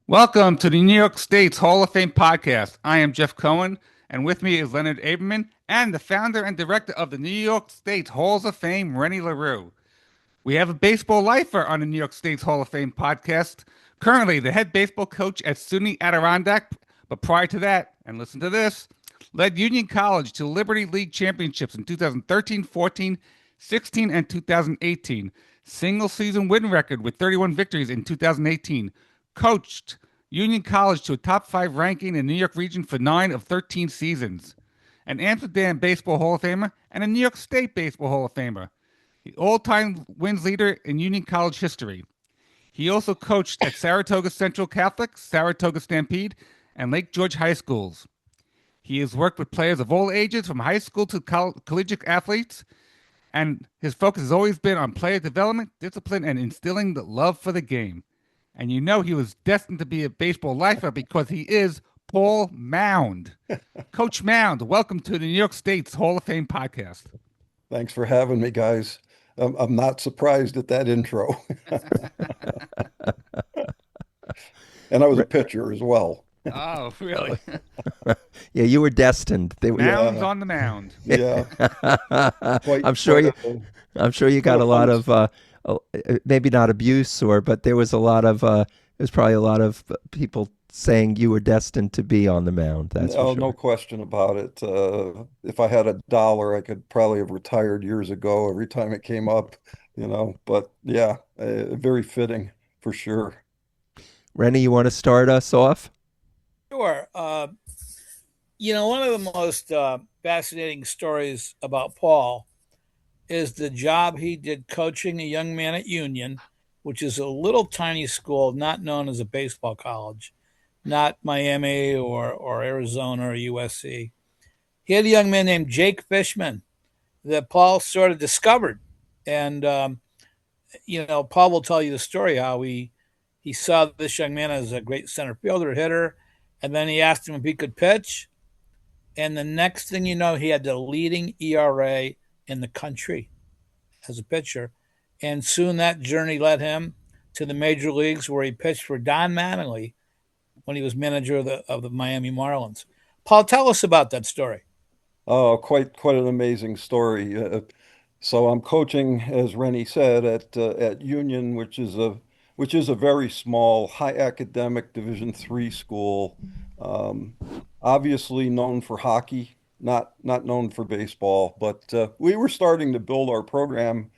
Welcome to the New York State's Hall of Fame podcast. I am Jeff Cohen, and with me is Leonard Aberman and the founder and director of the New York State Halls of Fame, Rennie LaRue. We have a baseball lifer on the New York State's Hall of Fame podcast, currently the head baseball coach at SUNY Adirondack, but prior to that, and listen to this, led Union College to Liberty League championships in 2013, 14, 16, and 2018. Single season win record with 31 victories in 2018. Coached Union College to a top 5 ranking in the New York region for 9 of 13 seasons. An Amsterdam Baseball Hall of Famer and a New York State Baseball Hall of Famer. The all-time wins leader in Union College history. He also coached at Saratoga Central Catholic, Saratoga Stampede, and Lake George High Schools. He has worked with players of all ages, from high school to collegiate athletes, and his focus has always been on player development, discipline, and instilling the love for the game. And you know he was destined to be a baseball lifer because he is Paul Mound. Coach Mound, welcome to the New York State's Hall of Fame podcast. Thanks for having me, guys. I'm not surprised at that intro. And I was a Re- pitcher as well. Oh, really? Yeah, you were destined. Mound's Yeah, on the mound. yeah, I'm sure quite you. a I'm sure you quite got a a lot fun. of maybe not abuse, but there was a lot of there's probably a lot of people saying you were destined to be on the mound. That's for No, no sure. question about it. If I had a dollar, I could probably have retired years ago every time it came up. But yeah, very fitting for sure. Rennie, you want to start us off? Sure. One of the most fascinating stories about Paul is the job he did coaching a young man at Union, which is a little tiny school not known as a baseball college, not Miami or Arizona or USC. He had a young man named Jake Fishman that Paul sort of discovered. And, Paul will tell you the story how he saw this young man as a great center fielder, hitter, and then he asked him if he could pitch. And the next thing you know, he had the leading ERA in the country as a pitcher. And soon that journey led him to the major leagues where he pitched for Don Mattingly when he was manager of the Miami Marlins. Paul, tell us about that story. Oh, quite an amazing story. So I'm coaching, as Rennie said, at Union, which is a very small, high academic Division III school, um, obviously known for hockey, not known for baseball. But we were starting to build our program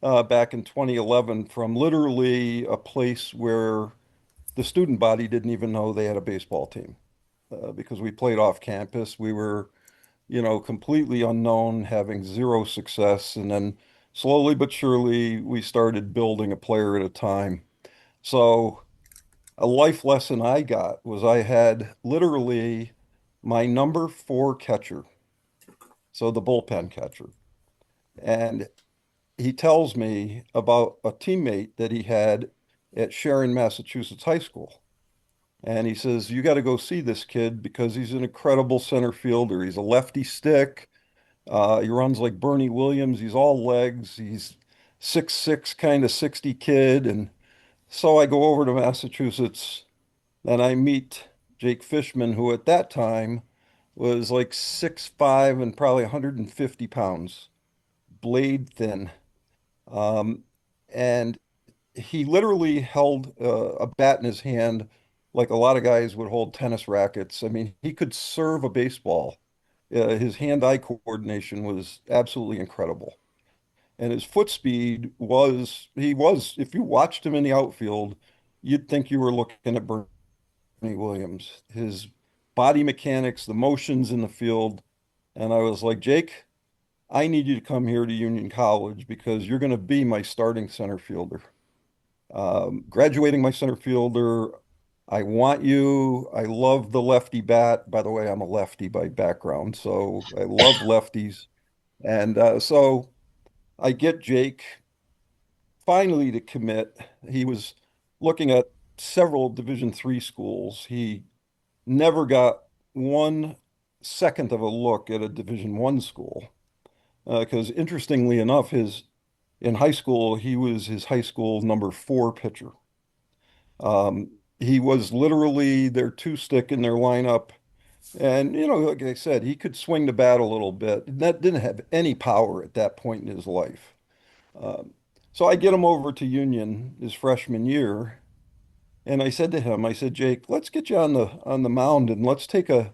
back in 2011 from literally a place where the student body didn't even know they had a baseball team because we played off campus. We were completely unknown, having zero success. And then slowly but surely, we started building a player at a time. So a life lesson I got was I had literally my number 4 catcher, so the bullpen catcher. And he tells me about a teammate that he had at Sharon, Massachusetts High School. And he says, you got to go see this kid because he's an incredible center fielder. He's a lefty stick. He runs like Bernie Williams. He's all legs. He's 6'6", kind of 60 kid. And so I go over to Massachusetts and I meet Jake Fishman, who at that time was like 6'5" and probably 150 pounds, blade thin. Um, and he literally held a bat in his hand like a lot of guys would hold tennis rackets. I mean, he could serve a baseball. His hand-eye coordination was absolutely incredible. And his foot speed if you watched him in the outfield, you'd think you were looking at Bernie Williams. His body mechanics, the motions in the field. And I was like, Jake, I need you to come here to Union College because you're going to be my starting center fielder. Graduating my center fielder, I want you. I love the lefty bat. By the way, I'm a lefty by background, so I love lefties. And so I get Jake finally to commit. He was looking at several Division III schools. He never got 1 second of a look at a Division I school because interestingly enough, his in high school he was his high school number 4 pitcher. Um, he was literally their two stick in their lineup. And, like I said, he could swing the bat a little bit. And that didn't have any power at that point in his life. Um, so I get him over to Union his freshman year. And I said to him, I said, Jake, let's get you on the mound and let's take a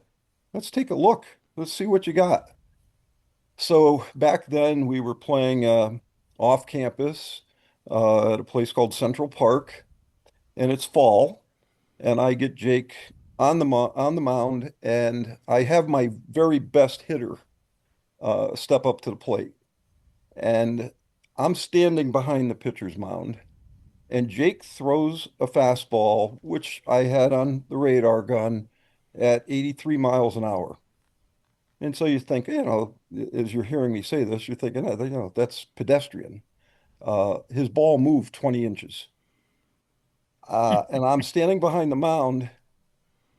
look. Let's see what you got. So back then we were playing off campus at a place called Central Park, and it's fall, and I get Jake on the mound, and I have my very best hitter step up to the plate, and I'm standing behind the pitcher's mound, and Jake throws a fastball, which I had on the radar gun at 83 miles an hour. And so you think, as you're hearing me say this, you're thinking, that's pedestrian. His ball moved 20 inches. And I'm standing behind the mound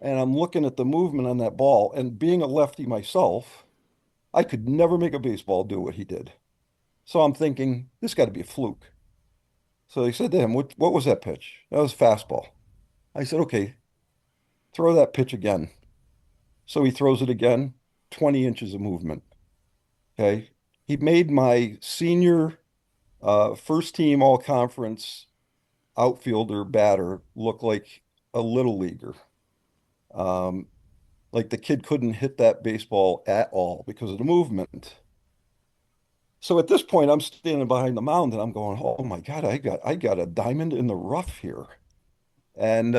and I'm looking at the movement on that ball. And being a lefty myself, I could never make a baseball do what he did. So I'm thinking, this got to be a fluke. So they said to him, what was that pitch? That was fastball. I said, okay, throw that pitch again. So he throws it again, 20 inches of movement. Okay. He made my senior first team all conference outfielder batter look like a little leaguer. Um, like the kid couldn't hit that baseball at all because of the movement. So at this point, I'm standing behind the mound and I'm going, "Oh my God, I got a diamond in the rough here." And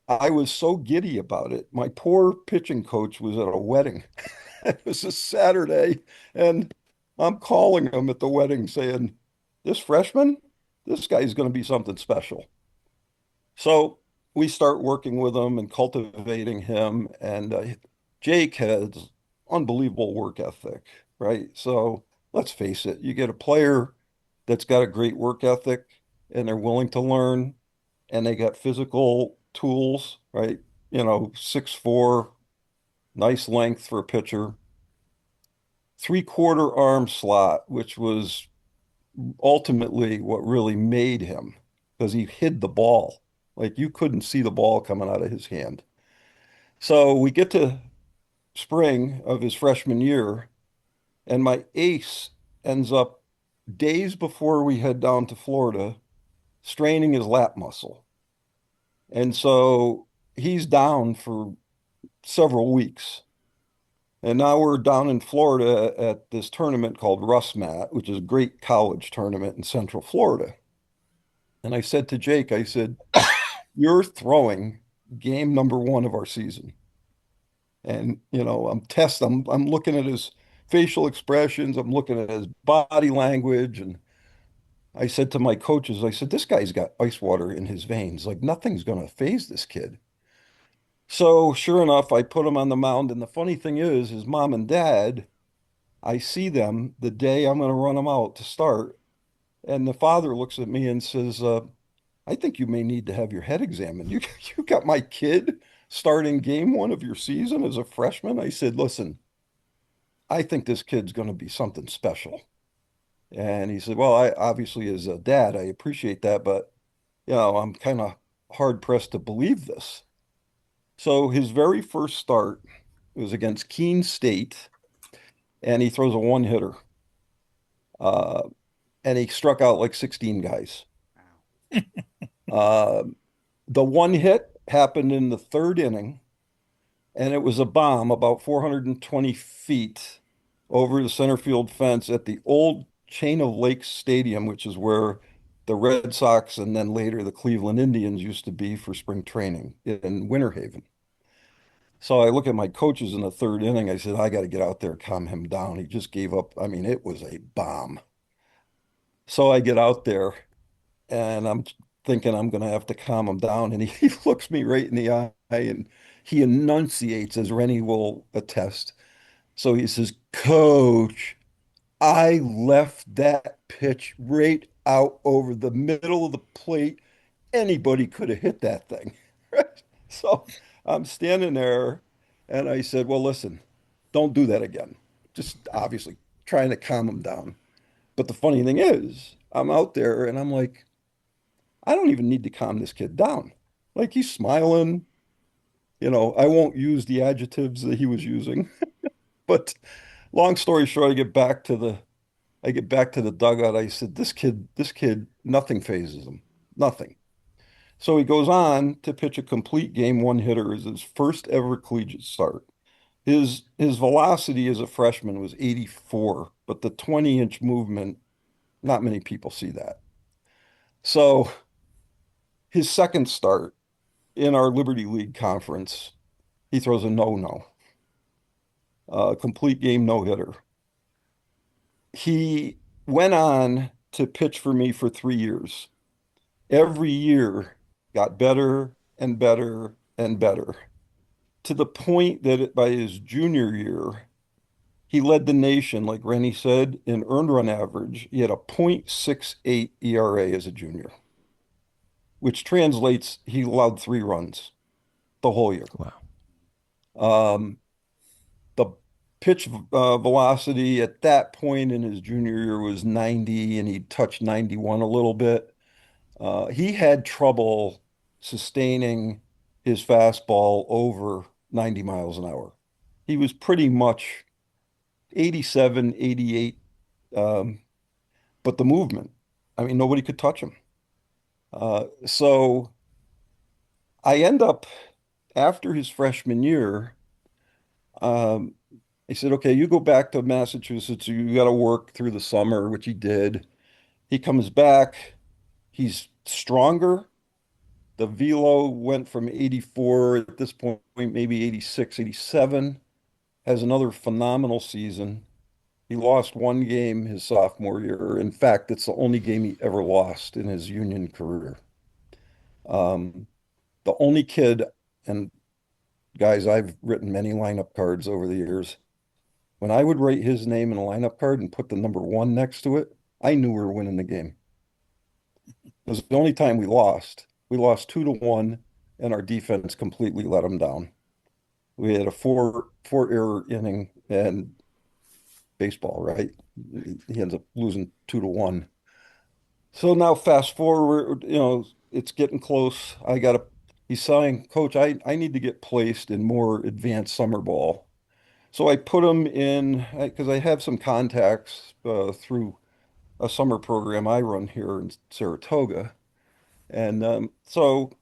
I was so giddy about it. My poor pitching coach was at a wedding. It was a Saturday, and I'm calling him at the wedding saying, "This freshman, this guy's going to be something special." So we start working with him and cultivating him. And Jake has unbelievable work ethic, right? So let's face it, you get a player that's got a great work ethic and they're willing to learn and they got physical tools, right? 6'4", nice length for a pitcher, three-quarter arm slot, which was ultimately what really made him because he hid the ball. Like you couldn't see the ball coming out of his hand. So we get to spring of his freshman year, and my ace ends up days before we head down to Florida straining his lat muscle. And so he's down for several weeks. And now we're down in Florida at this tournament called Mat, which is a great college tournament in Central Florida. And I said to Jake, I said, "You're throwing game number one of our season." And, I'm looking at his facial expressions, I'm looking at his body language. And I said to my coaches, I said, "This guy's got ice water in his veins. Like nothing's going to phase this kid." So sure enough, I put him on the mound. And the funny thing is, his mom and dad, I see them the day I'm going to run him out to start. And the father looks at me and says, "I think you may need to have your head examined. You got my kid starting game one of your season as a freshman." I said, "Listen, I think this kid's going to be something special." And he said, "Well, I obviously as a dad, I appreciate that, but I'm kind of hard pressed to believe this." So his very first start was against Keene State, and he throws a one hitter, uh, and he struck out like 16 guys. Uh, the one hit happened in the third inning, and it was a bomb about 420 feet over the center field fence at the old Chain of Lakes Stadium, which is where the Red Sox and then later the Cleveland Indians used to be for spring training in Winter Haven. So I look at my coaches in the third inning. I said, "I got to get out there, calm him down. He just gave up. I mean, it was a bomb." So I get out there and I'm thinking I'm going to have to calm him down. And he looks me right in the eye and he enunciates, as Rennie will attest. So he says, "Coach, I left that pitch right out over the middle of the plate. Anybody could have hit that thing." Right? So I'm standing there and I said, "Well, listen, don't do that again." Just obviously trying to calm him down. But the funny thing is, I'm out there and I'm like, I don't even need to calm this kid down. Like he's smiling. I won't use the adjectives that he was using, but long story short, I get back to the dugout. I said, this kid, nothing phases him. Nothing. So he goes on to pitch a complete game one hitter as his first ever collegiate start. His velocity as a freshman was 84, but the 20-inch movement, not many people see that. So his second start in our Liberty League conference, he throws a no-no, complete game no-hitter. He went on to pitch for me for 3 years. Every year got better and better and better to the point that by his junior year, he led the nation, like Rennie said, in earned run average. He had a .68 ERA as a junior, which translates he allowed 3 runs the whole year. Wow. Um, the pitch velocity at that point in his junior year was 90, and he touched 91 a little bit. He had trouble sustaining his fastball over 90 miles an hour. He was pretty much 87, 88, um, but the movement, I mean, nobody could touch him. So I end up, after his freshman year, um, he said, okay, you go back to Massachusetts. You got to work through the summer, which he did. He comes back. He's stronger. The velo went from 84 at this point, maybe 86, 87. Has another phenomenal season. He lost one game his sophomore year. In fact, it's the only game he ever lost in his Union career. Um, the only kid, and guys, I've written many lineup cards over the years. When I would write his name in a lineup card and put the number 1 next to it, I knew we were winning the game. It was the only time we lost. We lost 2-1, and our defense completely let them down. We had a four error inning and baseball, right? He ends up losing 2-1. So now fast forward, it's getting close. He's saying, Coach, I need to get placed in more advanced summer ball. So I put him in, because I have some contacts through a summer program I run here in Saratoga. And so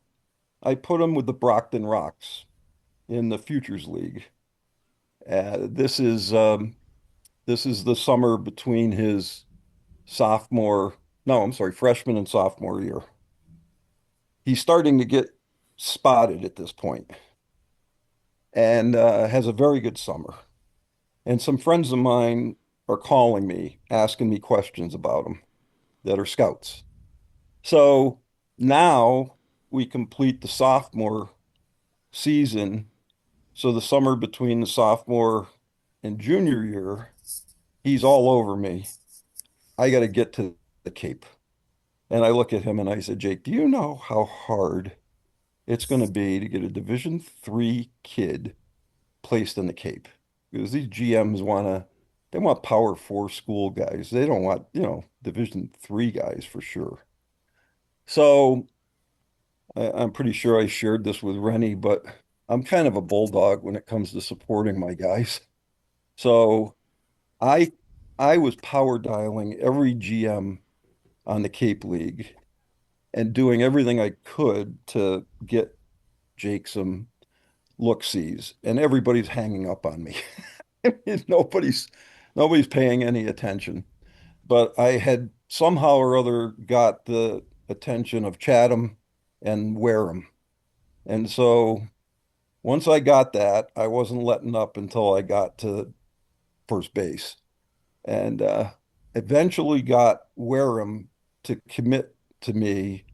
I put him with the Brockton Rocks in the Futures League. This is the summer between his freshman and sophomore year. He's starting to get spotted at this point and has a very good summer. And some friends of mine are calling me, asking me questions about him that are scouts. So now we complete the sophomore season. So the summer between the sophomore and junior year, he's all over me. I got to get to the Cape. And I look at him and I said, Jake, do you know how hard it's going to be to get a Division III kid placed in the Cape? Because these GMs they want Power 4 school guys. They don't want, Division III guys for sure. So I'm pretty sure I shared this with Rennie, but I'm kind of a bulldog when it comes to supporting my guys. So I I was power dialing every GM on the Cape League and doing everything I could to get Jake some look-sees, and everybody's hanging up on me. Nobody's paying any attention. But I had somehow or other got the attention of Chatham and Wareham. And so once I got that, I wasn't letting up until I got to first base. And eventually got Wareham to commit to me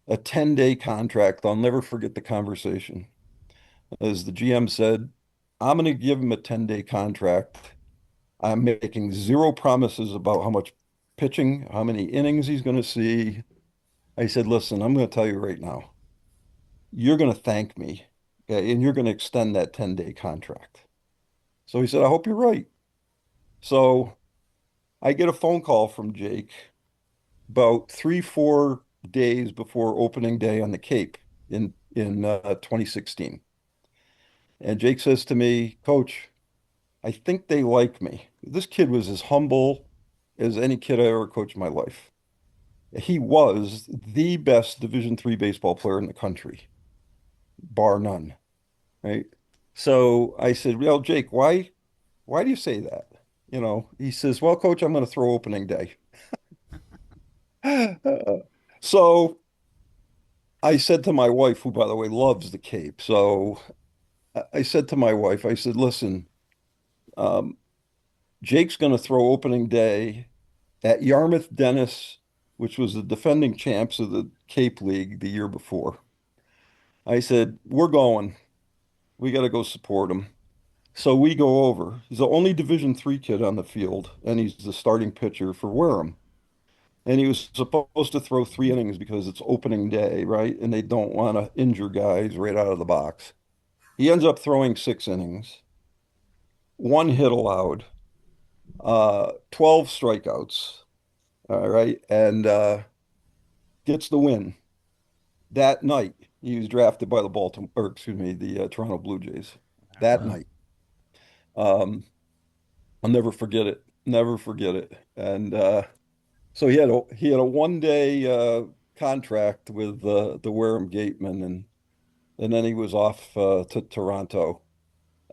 a 10-day contract. I'll never forget the conversation. As the GM said, I'm going to give him a 10-day contract. I'm making zero promises about how much pitching, how many innings he's going to see. I said, listen, I'm going to tell you right now, you're going to thank me, okay, and you're going to extend that 10-day contract. So he said, I hope you're right. So I get a phone call from Jake about 3, 4 days before opening day on the Cape in in 2016. And Jake says to me, Coach, I think they like me. This kid was as humble as any kid I ever coached in my life. He was the best Division III baseball player in the country, bar none, right? So I said, well, Jake, why do you say that? He says, well, Coach, I'm going to throw opening day. So I said to my wife, who, by the way, loves the Cape. So I said to my wife, I said, listen, um, Jake's going to throw opening day at Yarmouth Dennis, which was the defending champs of the Cape League the year before. I said, we're going. We got to go support him. So we go over. He's the only Division III kid on the field, and he's the starting pitcher for Wareham. And he was supposed to throw 3 innings because it's opening day, right? And they don't want to injure guys right out of the box. He ends up throwing 6 innings, 1 hit allowed, 12 strikeouts, all right, and gets the win. That night, he was drafted by the Toronto Blue Jays. That Wow. night. I'll never forget it. Never forget it. And so he had a 1 day contract with the Wareham Gatemen, and then he was off to Toronto.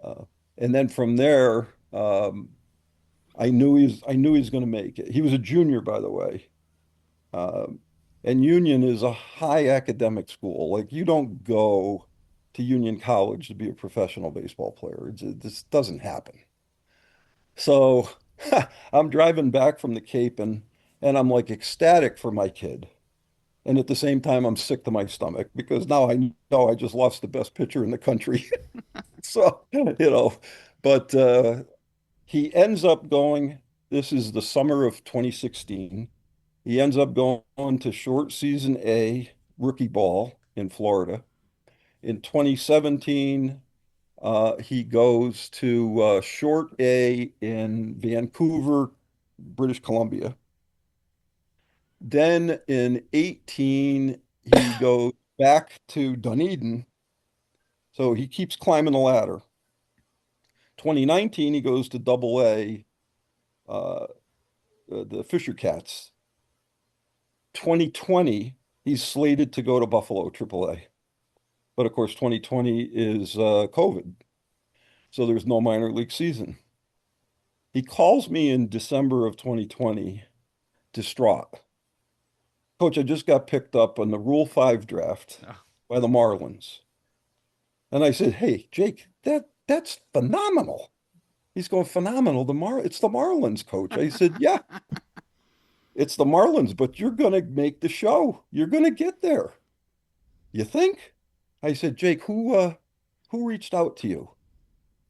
Uh, and then from there, I knew he was going to make it. He was a junior, by the way. Um, and Union is a high academic school. Like you don't go to Union College to be a professional baseball player. This doesn't happen. So I'm driving back from the Cape and I'm like ecstatic for my kid. And at the same time, I'm sick to my stomach because now I know I just lost the best pitcher in the country. So, but he ends up going, this is the summer of 2016. He ends up going to short season A rookie ball in Florida. In 2017, he goes to short A in Vancouver, British Columbia. Then in 18, he goes back to Dunedin. So he keeps climbing the ladder. 2019, he goes to Double A, uh, the Fisher Cats. 2020, he's slated to go to Buffalo AAA. But of course, 2020 is COVID. So there's no minor league season. He calls me in December of 2020, distraught. Coach, I just got picked up on the Rule 5 draft Oh, by the Marlins. And I said, hey, Jake, that's phenomenal. He's going, phenomenal. It's the Marlins, coach. I said, yeah, it's the Marlins, but you're going to make the show. You're going to get there. You think? I said, Jake, who reached out to you?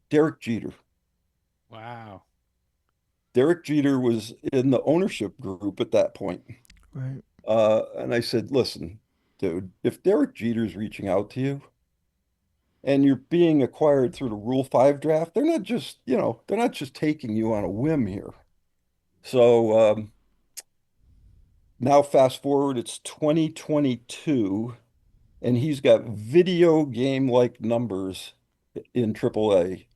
Derek Jeter. wow. Derek Jeter was in the ownership group at that point. Right. And I said, listen, dude, if Derek Jeter's reaching out to you and you're being acquired through the Rule 5 draft, they're not just taking you on a whim here. So now fast forward, it's 2022, and he's got video game-like numbers in AAA,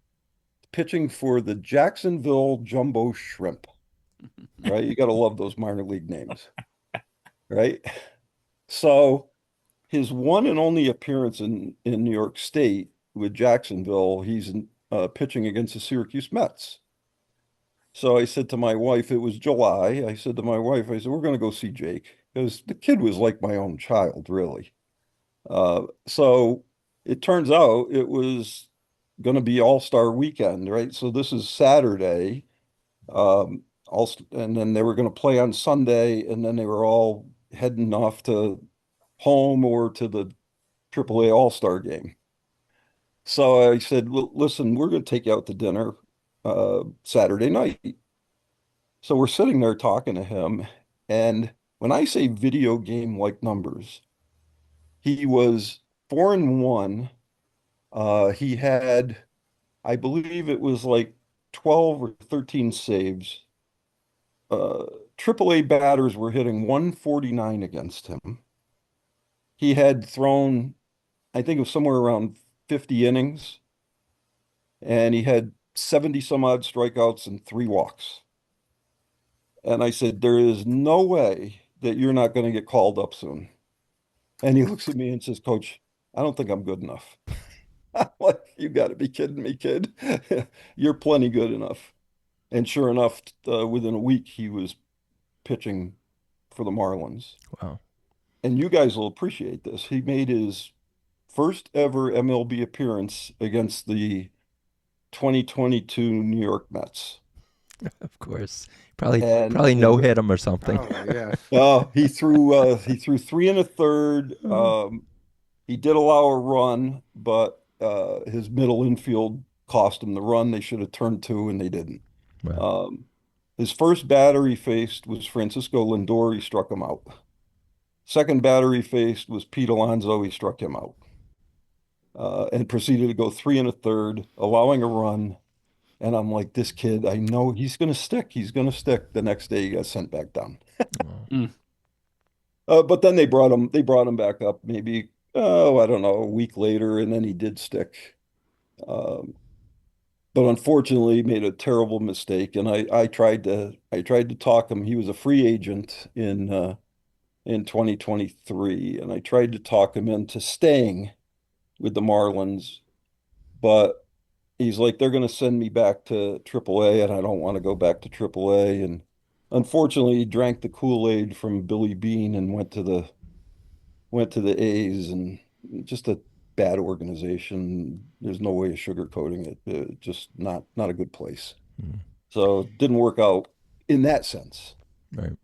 pitching for the Jacksonville Jumbo Shrimp, right? You got to love those minor league names, right? So his one and only appearance in New York State with Jacksonville, he's pitching against the Syracuse Mets. So I said to my wife, it was July. I said to my wife, I said, we're going to go see Jake because the kid was like my own child, really. So it turns out it was going to be All-Star weekend, right? So this is Saturday. And then they were going to play on Sunday, and then they were all heading off to home or to the AAA All-Star game. So I said, listen, we're going to take you out to dinner Saturday night. So we're sitting there talking to him. And when I say video game like numbers, he was 4-1. He had, I believe it was like 12 or 13 saves. Uh, AAA batters were hitting 149 against him. He had thrown I think it was somewhere around 50 innings, and he had 70 some odd strikeouts and 3 walks. And I said, there is no way that you're not going to get called up soon. And he looks at me and says, Coach, I don't think I'm good enough. I'm like, you got to be kidding me, kid. You're plenty good enough. And sure enough, within a week, he was pitching for the Marlins. Wow. And you guys will appreciate this. He made his first ever MLB appearance against the 2022 New York Mets. Of course. Probably And probably no hit him or something. Oh, yeah. he threw 3 1/3. He did allow a run, but his middle infield cost him the run. They should have turned 2, and they didn't. Wow. His first batter he faced was Francisco Lindor. He struck him out. Second batter he faced was Pete Alonso. He struck him out. And proceeded to go 3 1/3, allowing a run. And I'm like, this kid, I know he's going to stick. He's going to stick. The next day, he got sent back down. Mm. But then they brought him back up maybe, I don't know, a week later, and then he did stick. Um, but unfortunately, he made a terrible mistake. And I tried to talk him. He was a free agent in 2023, and I tried to talk him into staying with the Marlins, but he's like, they're going to send me back to AAA, and I don't want to go back to AAA. And unfortunately, he drank the Kool-Aid from Billy Beane and went to the A's, and just a bad organization. There's no way of sugarcoating it. Just not a good place. Mm. So it didn't work out in that sense, Right.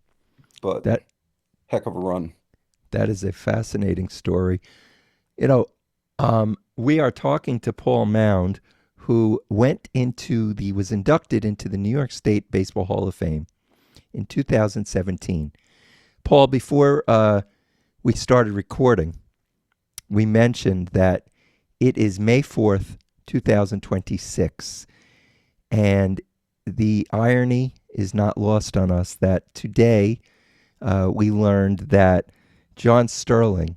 but That heck of a run. that is a fascinating story. We are talking to Paul Mound, who was inducted into the New York State Baseball Hall of Fame in 2017. Paul, before we started recording, we mentioned that it is May 4th, 2026, and the irony is not lost on us that today we learned that John Sterling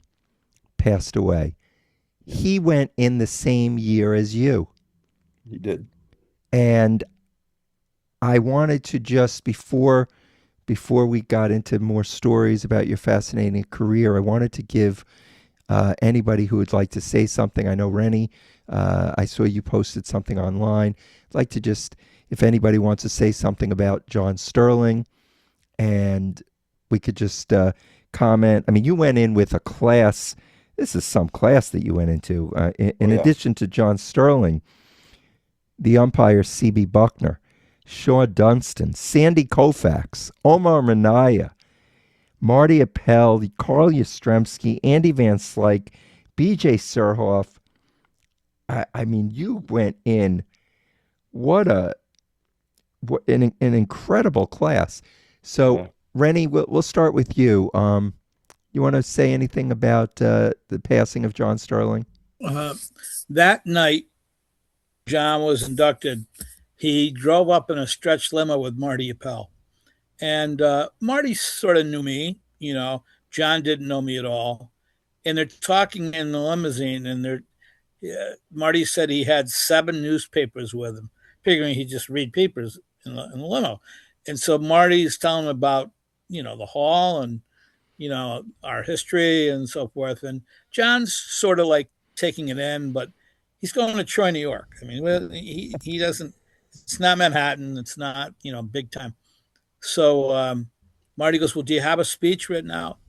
passed away. He went in the same year as you. He did. And I wanted to just, before we got into more stories about your fascinating career, I wanted to give anybody who would like to say something. I know, Rennie, I saw you posted something online. I'd like to just, if anybody wants to say something about John Sterling, and we could just comment. I mean, you went in with a class. This is some class that you went into. In addition to John Sterling, the umpire C.B. Buckner, Shaw Dunston, Sandy Koufax, Omar Minaya, Marty Appel, Carl Yastrzemski, Andy Van Slyke, B.J. Surhoff. I mean, you went in. What an incredible class. So, Yeah. Rennie, we'll start with you. You want to say anything about the passing of John Sterling? That night, John was inducted. He drove up in a stretch limo with Marty Appel. And Marty sort of knew me, John didn't know me at all. And they're talking in the limousine, and Marty said he had 7 newspapers with him, figuring he'd just read papers in the limo. And so Marty's telling him about, the hall and, our history and so forth. And John's sort of like taking it in, but he's going to Troy, New York. I mean, he doesn't, it's not Manhattan. It's not, big time. So Marty goes, well, do you have a speech written out?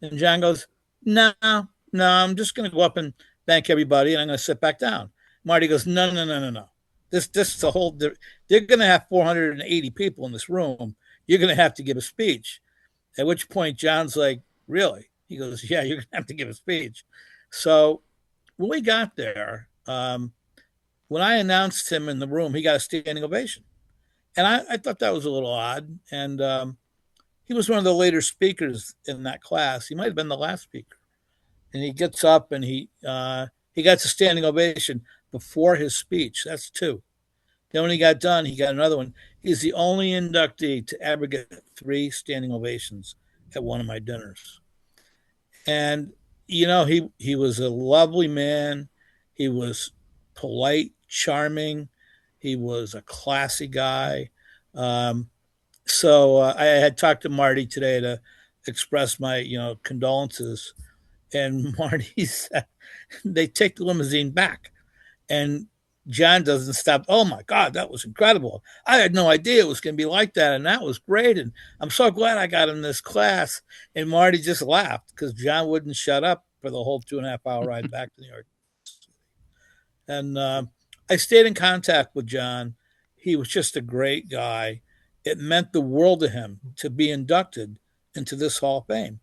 And John goes, no, I'm just going to go up and thank everybody, and I'm going to sit back down. Marty goes, no. This is a whole, they're going to have 480 people in this room. You're going to have to give a speech. At which point John's like, really? He goes, yeah, you're going to have to give a speech. So when we got there, when I announced him in the room, he got a standing ovation. And I thought that was a little odd. And he was one of the later speakers in that class. He might have been the last speaker. And he gets up and he gets a standing ovation before his speech. That's 2. Then when he got done, he got another one. He's the only inductee to ever get 3 standing ovations at one of my dinners. And he was a lovely man. He was polite, charming. He was a classy guy. Um, so I had talked to Marty today to express my condolences, and Marty said they take the limousine back, and John doesn't stop. Oh my God, that was incredible! I had no idea it was going to be like that, and that was great. And I'm so glad I got in this class. And Marty just laughed because John wouldn't shut up for the whole 2.5 hour ride back to New York. And I stayed in contact with John. He was just a great guy. It meant the world to him to be inducted into this Hall of Fame.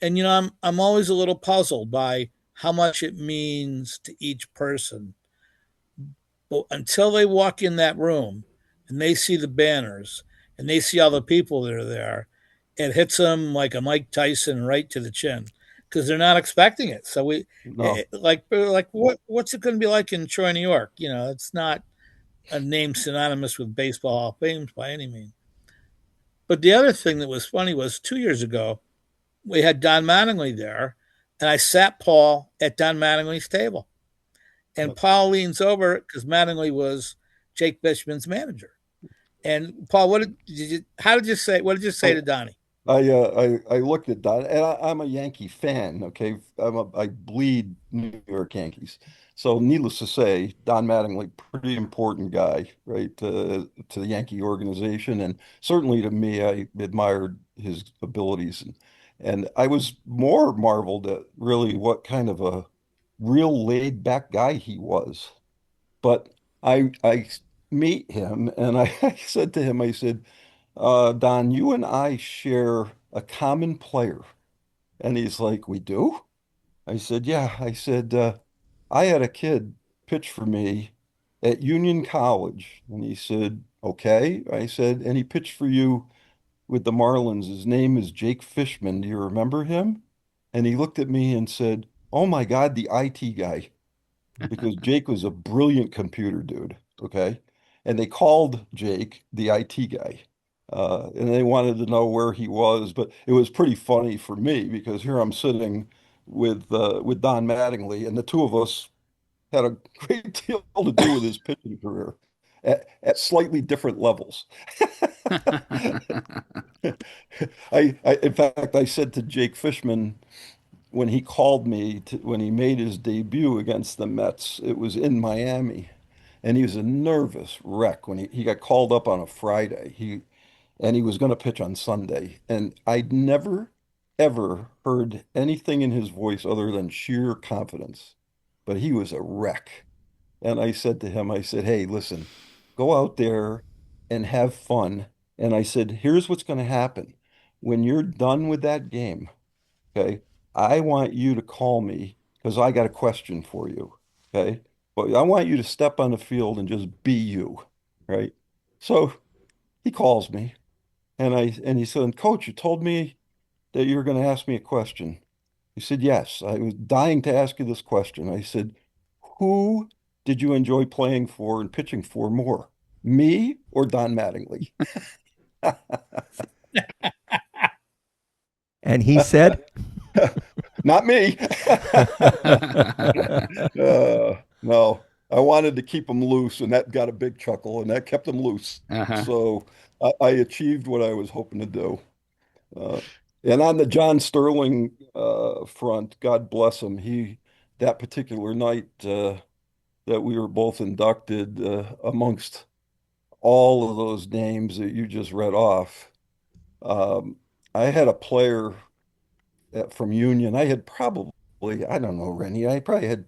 And I'm always a little puzzled by how much it means to each person. But until they walk in that room and they see the banners and they see all the people that are there, it hits them like a Mike Tyson right to the chin because they're not expecting it. So No, like what's it going to be like in Troy, New York? It's not a name synonymous with baseball Hall of Fame by any means. But the other thing that was funny was 2 years ago we had Don Mattingly there, and I sat Paul at Don Mattingly's table. And Paul leans over because Mattingly was Jake Fishman's manager. And Paul, how did you say? What did you say I to Donnie? I looked at Don, and I'm a Yankee fan. Okay, I bleed New York Yankees. So, needless to say, Don Mattingly, pretty important guy, right, to the Yankee organization, and certainly to me, I admired his abilities, and I was more marveled at really what kind of a real laid back guy he was. But I meet him, and I said to him, I said, Don, you and I share a common player. And he's like, we do? I said, yeah. I said, I had a kid pitch for me at Union College. And he said, okay. I said, and he pitched for you with the Marlins. His name is Jake Fishman. Do you remember him? And he looked at me and said, oh my God, the IT guy, because Jake was a brilliant computer dude. Okay. And they called Jake the IT guy. And they wanted to know where he was, but it was pretty funny for me because here I'm sitting with Don Mattingly, and the two of us had a great deal to do with his pitching career at slightly different levels. In fact, I said to Jake Fishman when he called me when he made his debut against the Mets, it was in Miami, and he was a nervous wreck when he got called up on a Friday. He was going to pitch on Sunday, and I'd never ever heard anything in his voice other than sheer confidence. But he was a wreck. And I said to him, I said, "Hey, listen, go out there and have fun." And I said, "Here's what's going to happen. When you're done with that game, okay, I want you to call me because I got a question for you. Okay. But I want you to step on the field and just be you. Right." So he calls me and he said, "Coach, you told me that you were going to ask me a question." He said, "Yes, I was dying to ask you this question." I said, "Who did you enjoy playing for and pitching for more, me or Don Mattingly?" And he said, Not me. No, I wanted to keep him loose, and that got a big chuckle, and that kept him loose. Uh-huh. So I achieved what I was hoping to do. Uh, and on the John Sterling front, God bless him, that particular night that we were both inducted amongst all of those names that you just read off, um, I had a player from Union. I had probably, I don't know, Rennie, I probably had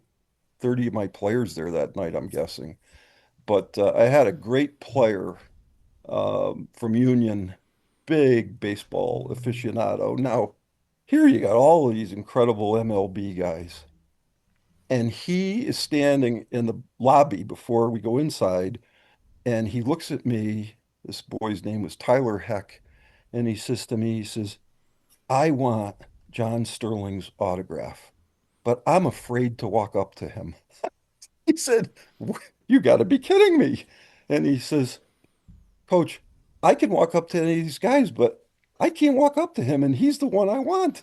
30 of my players there that night, I'm guessing. But I had a great player from Union, big baseball aficionado. Now, here you got all of these incredible MLB guys. And he is standing in the lobby before we go inside, and he looks at me. This boy's name was Tyler Heck. And he says to me, he says, I want John Sterling's autograph, but I'm afraid to walk up to him. He said, you got to be kidding me. And he says, Coach, I can walk up to any of these guys, but I can't walk up to him, and he's the one I want.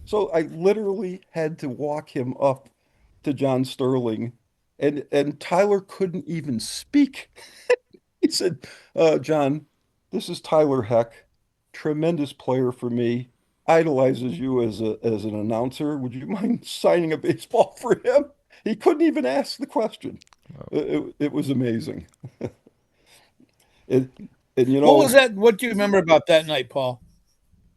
So I literally had to walk him up to John Sterling, and Tyler couldn't even speak. He said, John, this is Tyler Heck, tremendous player for me, idolizes you as an announcer. Would you mind signing a baseball for him? He couldn't even ask the question. It was amazing. It, and you What was know, that? What do you remember about that night, Paul?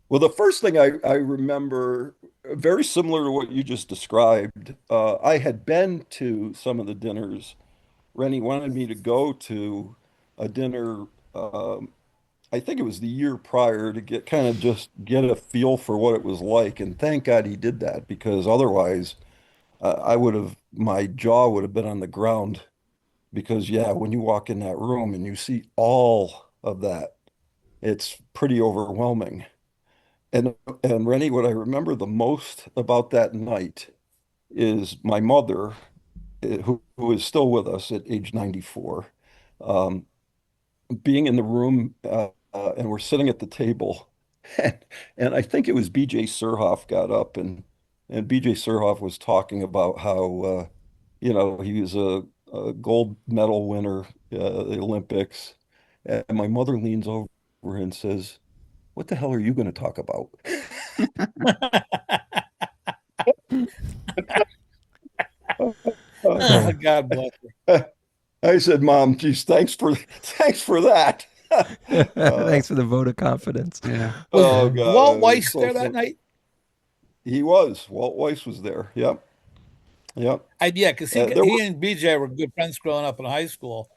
well, the first thing I remember, very similar to what you just described, I had been to some of the dinners. Rennie wanted me to go to a dinner. I think it was the year prior to get kind of just get a feel for what it was like. And thank God he did that because otherwise I would have, my jaw would have been on the ground because yeah, when you walk in that room and you see all of that, it's pretty overwhelming. And Rennie, what I remember the most about that night is my mother, who is still with us at age 94. Um, Being in the room and we're sitting at the table and, and I think it was BJ Surhoff got up and BJ Surhoff was talking about how he was a gold medal winner the Olympics and my mother leans over and says, "What the hell are you going to talk about?" Uh, God bless I said, "Mom, geez, thanks for that." Uh, Thanks for the vote of confidence. Yeah. Was oh Uh, God, Walt it was Weiss so there that fun. night? He was. Walt Weiss was there. Yep. Yep. Yeah, because There he were, and BJ were good friends growing up in high school,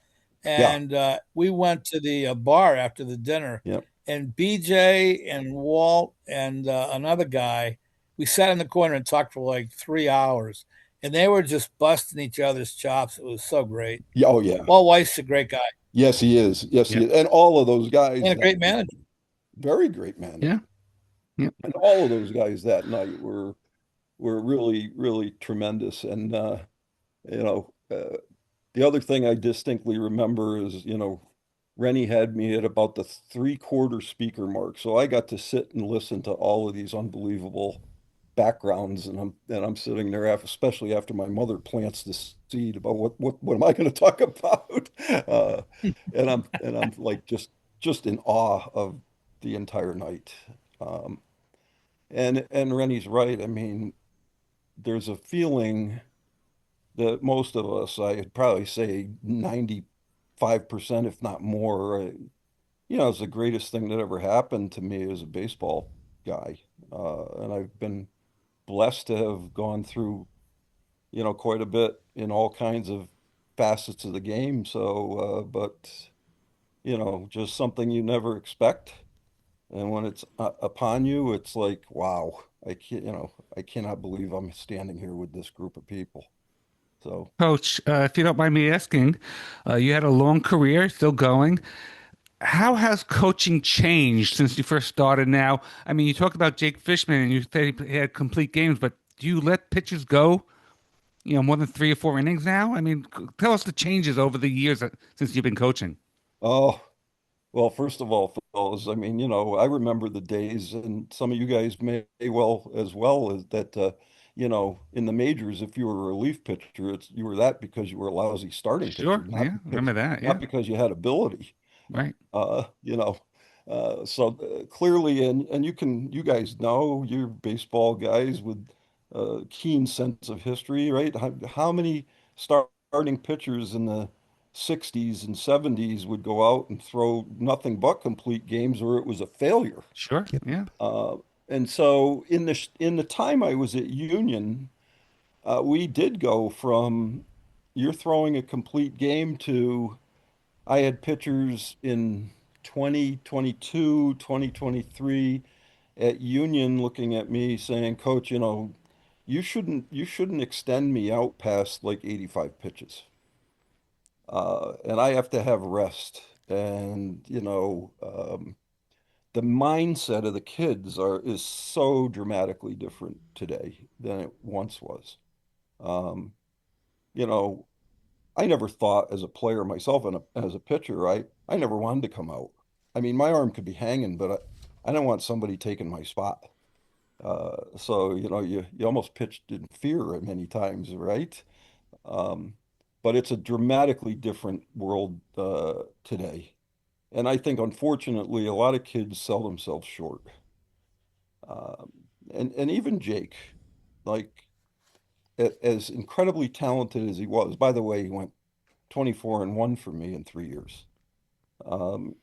yeah, and we went to the bar after the dinner, yep. and BJ and Walt and another guy, we sat in the corner and talked for like 3 hours, and they were just busting each other's chops. It was so great. Yeah, oh, yeah. Walt Weiss is a great guy Yes, he is. Yes, he Yep. is. And all of those guys and a that great manager. very great Yeah. manager. Yep. And all of those guys that night were really, really tremendous. And the other thing I distinctly remember is, Rennie had me at about the three-quarter speaker mark. So I got to sit and listen to all of these unbelievable backgrounds and I'm sitting there after, especially after my mother plants the seed about what am I going to talk about? Uh, and I'm like just in awe of the entire night. Um, and Rennie's right. I mean, there's a feeling that most of us, I'd probably say 95%, if not more, it's the greatest thing that ever happened to me as a baseball guy. And I've been blessed to have gone through, quite a bit in all kinds of facets of the game. So, but, just something you never expect. And when it's upon you, it's like, wow, I cannot believe I'm standing here with this group of people. So, Coach, if you don't mind me asking, you had a long career, still going. How has coaching changed since you first started now? I mean, you talked about Jake Fishman and you said he had complete games, but do you let pitchers go, more than 3 or 4 innings now? I mean, tell us the changes over the years since you've been coaching. oh, well, first of all, fellas, I mean, I remember the days, and some of you guys may well as well, is that, in the majors, if you were a relief pitcher, you were that because you were a lousy starting pitcher, Sure. Yeah. Remember that. not Yeah. because you had ability. Right. Uh, you know, so clearly, and you guys know, you're baseball guys with a keen sense of history, right? How many starting pitchers in the 60s and 70s would go out and throw nothing but complete games or it was a failure? Sure. yep. Yeah. Uh, and so in the time I was at Union, we did go from you're throwing a complete game to I had pitchers in 2022, 2023 at Union looking at me saying, "Coach, you shouldn't extend me out past like 85 pitches. And I have to have rest." And the mindset of the kids is so dramatically different today than it once was. Um, you know, I never thought as a player myself and as a pitcher, I never wanted to come out. I mean, my arm could be hanging, but I don't want somebody taking my spot. So, you almost pitched in fear many times, right? Um, but it's a dramatically different world today. And I think, unfortunately, a lot of kids sell themselves short. Um, and even Jake, like as incredibly talented as he was, by the way, he went 24-1 for me in 3 years. Um,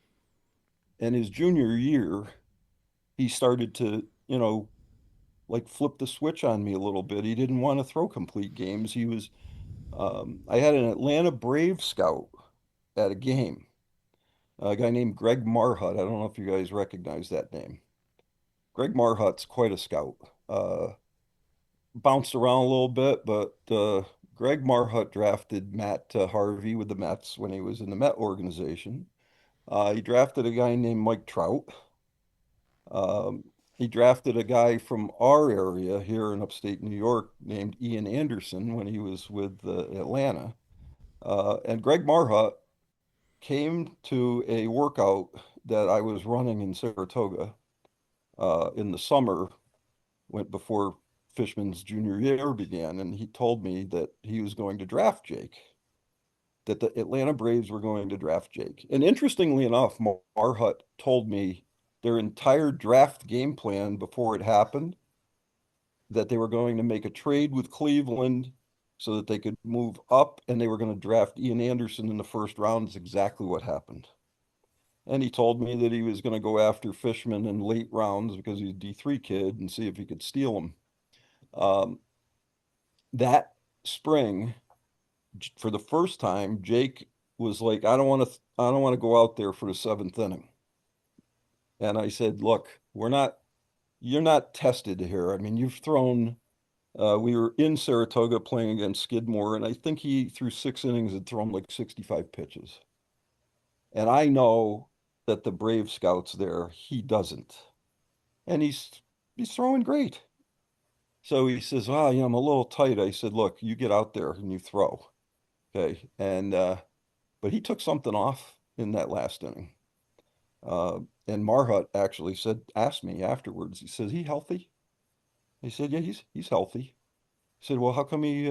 and his junior year, he started to, like flip the switch on me a little bit. He didn't want to throw complete games. I had an Atlanta Brave scout at a game, a guy named Greg Marhut. I don't know if you guys recognize that name. Greg Marhut's quite a scout. Bounced around a little bit, but Greg Marhut drafted Matt Harvey with the Mets when he was in the Met organization. He drafted a guy named Mike Trout. Um, he drafted a guy from our area here in upstate New York named Ian Anderson when he was with Atlanta. And Greg Marhut came to a workout that I was running in Saratoga in the summer, went before Fishman's junior year began, and he told me that he was going to draft Jake, that the Atlanta Braves were going to draft Jake. And interestingly enough, Marhut told me their entire draft game plan before it happened, that they were going to make a trade with Cleveland so that they could move up and they were going to draft Ian Anderson in the first round. Is exactly what happened. And he told me that he was going to go after Fishman in late rounds because he's a D3 kid and see if he could steal him. Um, that spring, for the first time, Jake was like, I don't want to go out there for the seventh inning. And I said, look, you're not tested here. I mean, you've thrown, we were in Saratoga playing against Skidmore, and I think he threw 6 innings and thrown like 65 pitches. And I know that the Brave scouts there, he doesn't. And he's throwing great. So he says, well, I'm a little tight. I said, look, you get out there and you throw. Okay. But he took something off in that last inning. And Marhut actually asked me afterwards, he says, he healthy? I said, yeah, he's healthy. He said, well, how come he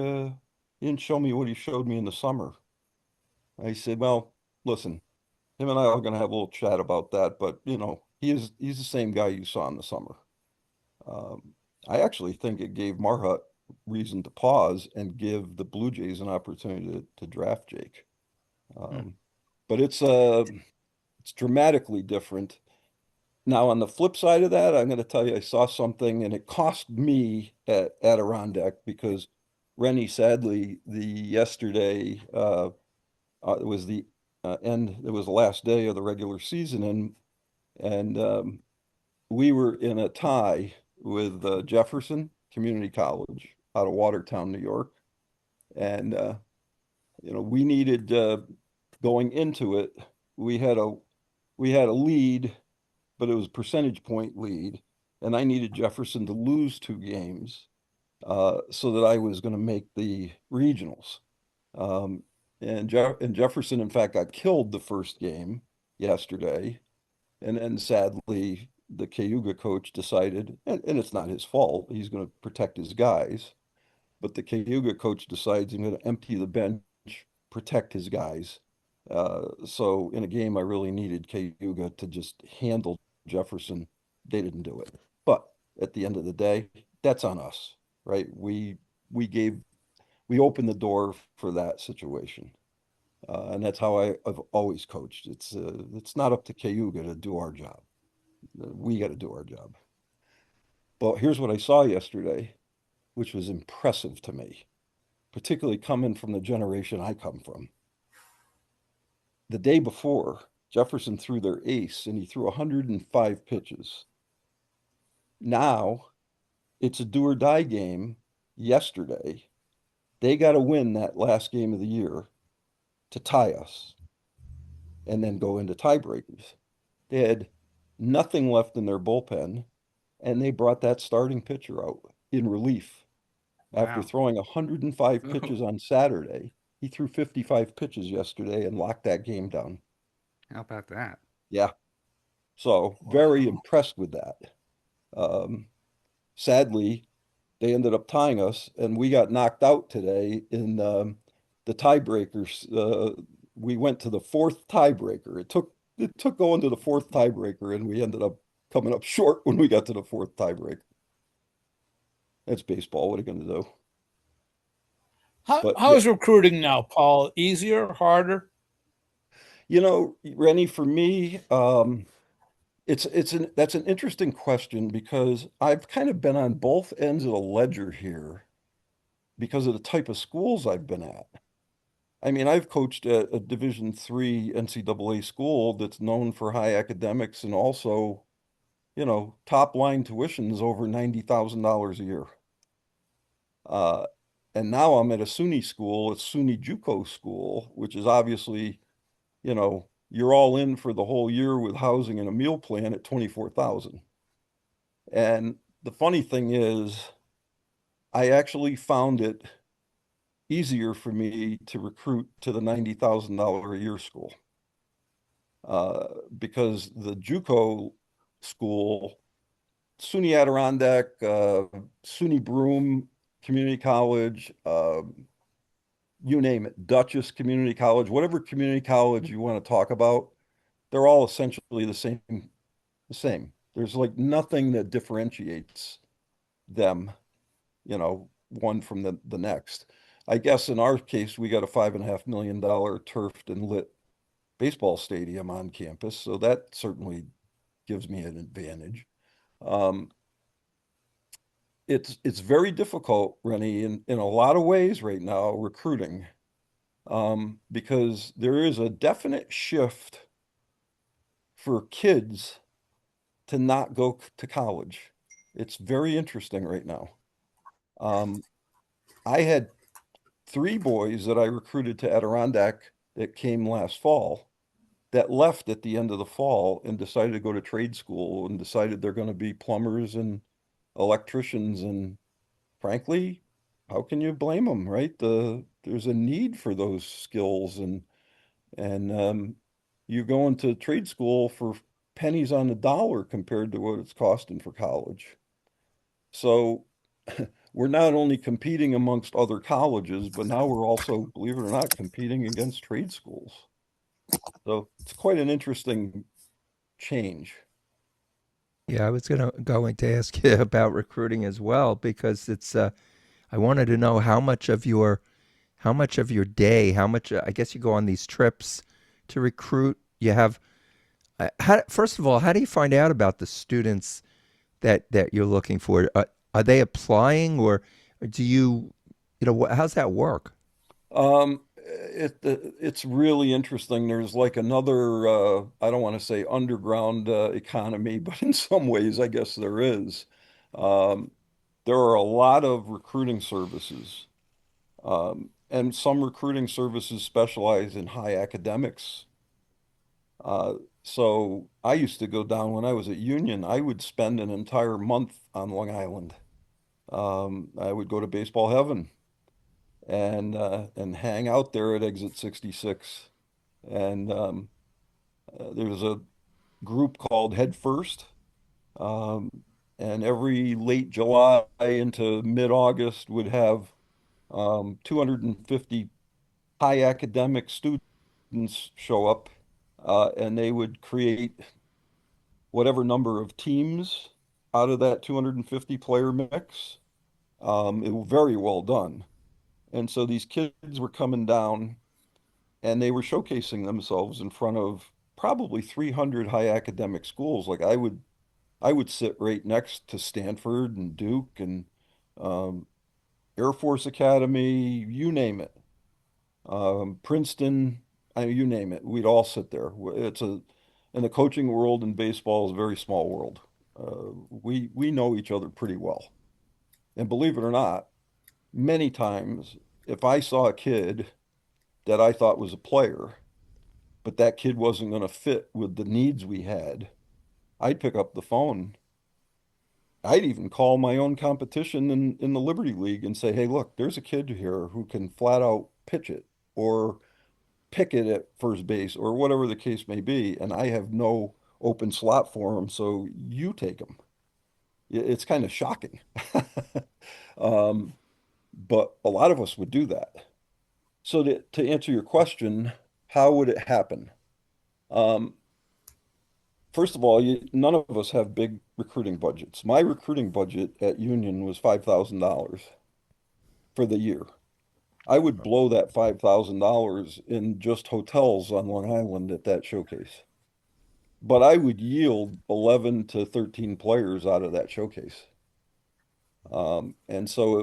didn't show me what he showed me in the summer? I said, well, listen, him and I are going to have a little chat about that, but he's the same guy you saw in the summer. Um, I actually think it gave Marhut reason to pause and give the Blue Jays an opportunity to draft Jake. Hmm. Um, but it's dramatically different. Now, on the flip side of that, I'm going to tell you, I saw something and it cost me at Adirondack because Rennie, sadly, the yesterday it was the it was the last day of the regular season, and we were in a tie with Jefferson Community College out of Watertown, New York, and we needed going into it. We had a we had a lead, but it was a percentage point lead, and I needed Jefferson to lose 2 games so that I was going to make the regionals. Um, and Jefferson, in fact, got killed the first game yesterday, and then sadly, the Cayuga coach decided, and it's not his fault, he's going to protect his guys, but the Cayuga coach decides he's going to empty the bench, protect his guys. So in a game, I really needed Cayuga to just handle Jefferson. They didn't do it. But at the end of the day, that's on us, right? We gave we opened the door for that situation. And that's how I've always coached. It's not up to Cayuga to do our job. We got to do our job. But here's what I saw yesterday, which was impressive to me, particularly coming from the generation I come from. The day before, Jefferson threw their ace and he threw 105 pitches. Now it's a do or die game yesterday. They got to win that last game of the year to tie us and then go into tiebreakers. They had nothing left in their bullpen, and they brought that starting pitcher out in relief. After Wow. throwing 105 pitches on Saturday, he threw 55 pitches yesterday and locked that game down. How about that? Yeah. So very impressed with that. Um, sadly, they ended up tying us, and we got knocked out today in the tiebreakers. We went to the fourth tiebreaker. It took going to the fourth tiebreaker, and we ended up coming up short when we got to the fourth tiebreaker. That's baseball. What are you going to do? But How yeah, is recruiting now, Paul? Easier, harder? Rennie, for me, that's an interesting question because I've kind of been on both ends of the ledger here because of the type of schools I've been at. I mean, I've coached at a Division III NCAA school that's known for high academics and also, top line tuitions over $90,000 a year. Uh, and now I'm at a SUNY school, a SUNY JUCO school, which is obviously, you're all in for the whole year with housing and a meal plan at 24,000. And the funny thing is, I actually found it easier for me to recruit to the $90,000 a year school. Because the JUCO school, SUNY Adirondack, SUNY Broome Community College, you name it, Dutchess Community College, whatever community college you want to talk about, they're all essentially the same. The same. There's like nothing that differentiates them, one from the next. I guess in our case, we got a $5.5 million turfed and lit baseball stadium on campus, so that certainly gives me an advantage. Um, it's very difficult, Rennie, in a lot of ways right now, recruiting, because there is a definite shift for kids to not go to college. It's very interesting right now. Um, I had three boys that I recruited to Adirondack that came last fall that left at the end of the fall and decided to go to trade school and decided they're going to be plumbers and electricians. And frankly, how can you blame them, right? There's a need for those skills, and you go into trade school for pennies on the dollar compared to what it's costing for college. So we're not only competing amongst other colleges, but now we're also, believe it or not, competing against trade schools. So it's quite an interesting change. Yeah, I was going to ask you about recruiting as well because it's I wanted to know how much of your day, how much I guess you go on these trips to recruit. You have first of all, how do you find out about the students that you're looking for? Are they applying or do how's that work? It's really interesting. There's like another, I don't want to say underground economy, but in some ways, I guess there is. Um, there are a lot of recruiting services, and some recruiting services specialize in high academics. Uh, so I used to go down when I was at Union. I would spend an entire month on Long Island. I would go to Baseball Heaven and hang out there at Exit 66. And there's a group called Head First. Um, and every late July into mid-August would have 250 high academic students show up, and they would create whatever number of teams out of that 250 player mix. It was very well done. And so these kids were coming down and they were showcasing themselves in front of probably 300 high academic schools. Like I would sit right next to Stanford and Duke and um, Air Force Academy, you name it, Princeton, you name it. We'd all sit there. In the coaching world in baseball is a very small world. We know each other pretty well. And believe it or not, many times if I saw a kid that I thought was a player, but that kid wasn't going to fit with the needs we had, I'd pick up the phone. I'd even call my own competition in the Liberty League and say, hey, look, there's a kid here who can flat out pitch it or pick it at first base or whatever the case may be. And I have no open slot for him. So you take him. It's kind of shocking. Um, but a lot of us would do that. So to answer your question, how would it happen? Um, First of all, none of us have big recruiting budgets. My recruiting budget at Union was $5,000 for the year. I would blow that $5,000 in just hotels on Long Island at that showcase. But I would yield 11 to 13 players out of that showcase. And so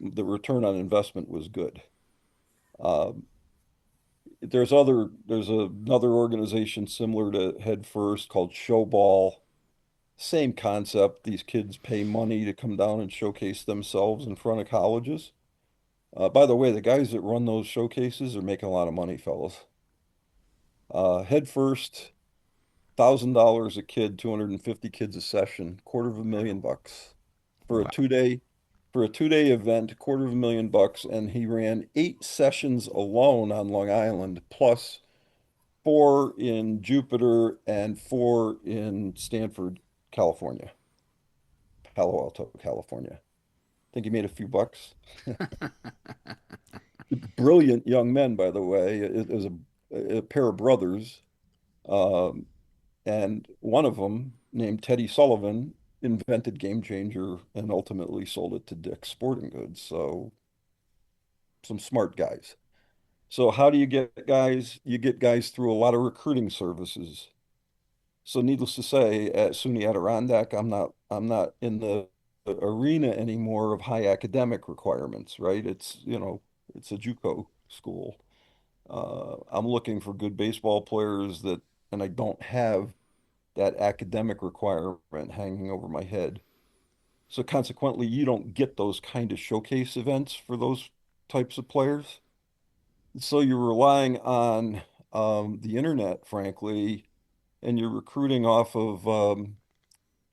the return on investment was good. Um, there's another organization similar to Head First called Showball. Same concept. These kids pay money to come down and showcase themselves in front of colleges. By the way, the guys that run those showcases are making a lot of money, fellas. Head First, $1,000 a kid, 250 kids a session, $250,000 for a Wow. two-day for a 2-day event, $250,000, and he ran 8 sessions alone on Long Island, plus 4 in Jupiter and 4 in Stanford, California, Palo Alto, California. Think he made a few bucks. Brilliant young men, by the way. It was a pair of brothers. Um, and one of them, named Teddy Sullivan, invented Game Changer and ultimately sold it to Dick's Sporting Goods. So some smart guys. So how do you get guys? You get guys through a lot of recruiting services. So needless to say, at SUNY Adirondack, I'm not in the arena anymore of high academic requirements, right? It's a JUCO school. I'm looking for good baseball players and I don't have that academic requirement hanging over my head. So consequently, you don't get those kind of showcase events for those types of players. So you're relying on the internet, frankly, and you're recruiting off of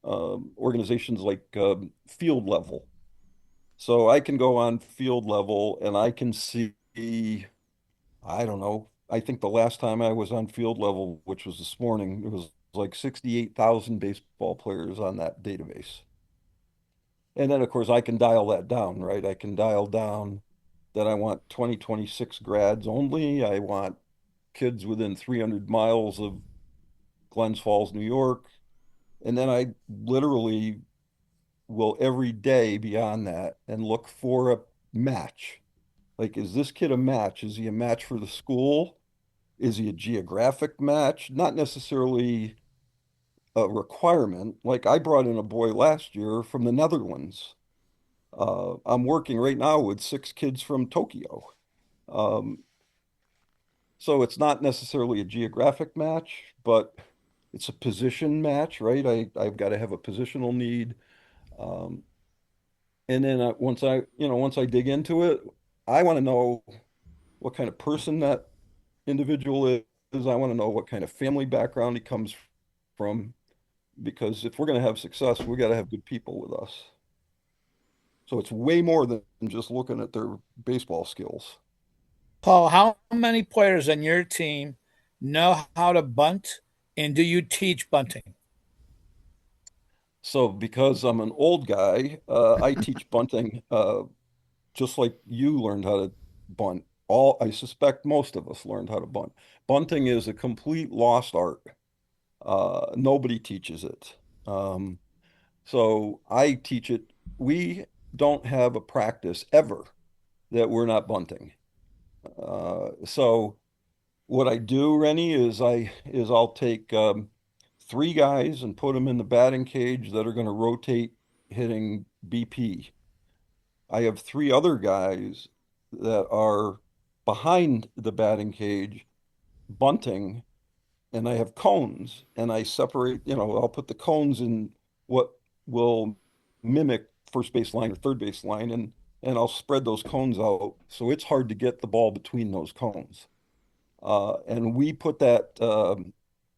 organizations like field level. So I can go on field level and I can see, I don't know, I think the last time I was on field level, which was this morning, it was like 68,000 baseball players on that database. And then, of course, I can dial that down, right? I can dial down that I want 2026 grads only. I want kids within 300 miles of Glens Falls, New York. And then I literally will every day beyond that and look for a match. Like, is this kid a match? Is he a match for the school? Is he a geographic match? Not necessarily a requirement. Like, I brought in a boy last year from the Netherlands. I'm working right now with 6 kids from Tokyo. Um, so it's not necessarily a geographic match, but it's a position match, right? I've got to have a positional need. Um, and then once I dig into it, I want to know what kind of person that individual is. I want to know what kind of family background he comes from, because if we're going to have success, we got to have good people with us. So it's way more than just looking at their baseball skills. Paul, how many players on your team know how to bunt, and do you teach bunting? So because I'm an old guy, I teach bunting just like you learned how to bunt. I suspect most of us learned how to bunt. Bunting is a complete lost art. Nobody teaches it. So I teach it. We don't have a practice ever that we're not bunting. So what I do, Rennie, I'll take 3 guys and put them in the batting cage that are going to rotate hitting BP. I have 3 other guys that are behind the batting cage bunting, and I have cones, and I separate, I'll put the cones in what will mimic first base line or third base line, and I'll spread those cones out so it's hard to get the ball between those cones. And we put that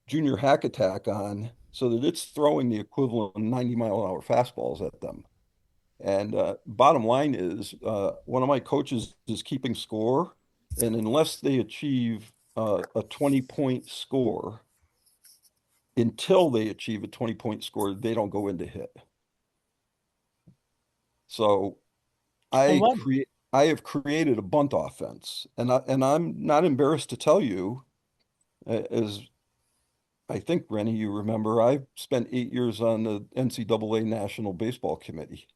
junior hack attack on so that it's throwing the equivalent of 90-mile-an-hour fastballs at them. And bottom line is, one of my coaches is keeping score, and unless they achieve a 20-point score, until they achieve a 20-point score, they don't go into hit. So I love it. I have created a bunt offense, and I'm not embarrassed to tell you, as I think, Rennie, you remember, I spent 8 years on the NCAA National Baseball Committee.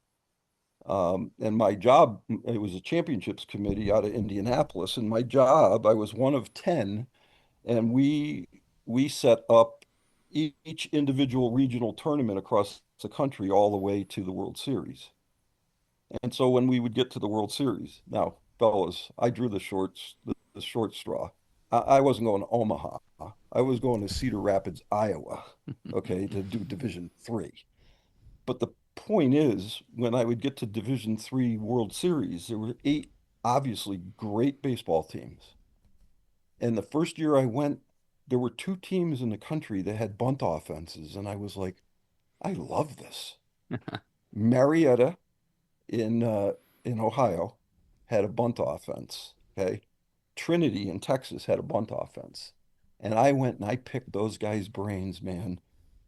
And my job, it was a championships committee out of Indianapolis, and my job, I was one of 10, and we set up each individual regional tournament across the country all the way to the World Series. And so when we would get to the World Series, now, fellas, I drew the short straw. I wasn't going to Omaha. I was going to Cedar Rapids, Iowa, okay, to do Division III. But the point is, when I would get to Division III World Series, there were eight obviously great baseball teams. And the first year I went, there were two teams in the country that had bunt offenses, and I was like, I love this. Marietta in Ohio had a bunt offense. Okay. Trinity in Texas had a bunt offense. And I went and I picked those guys' brains, man.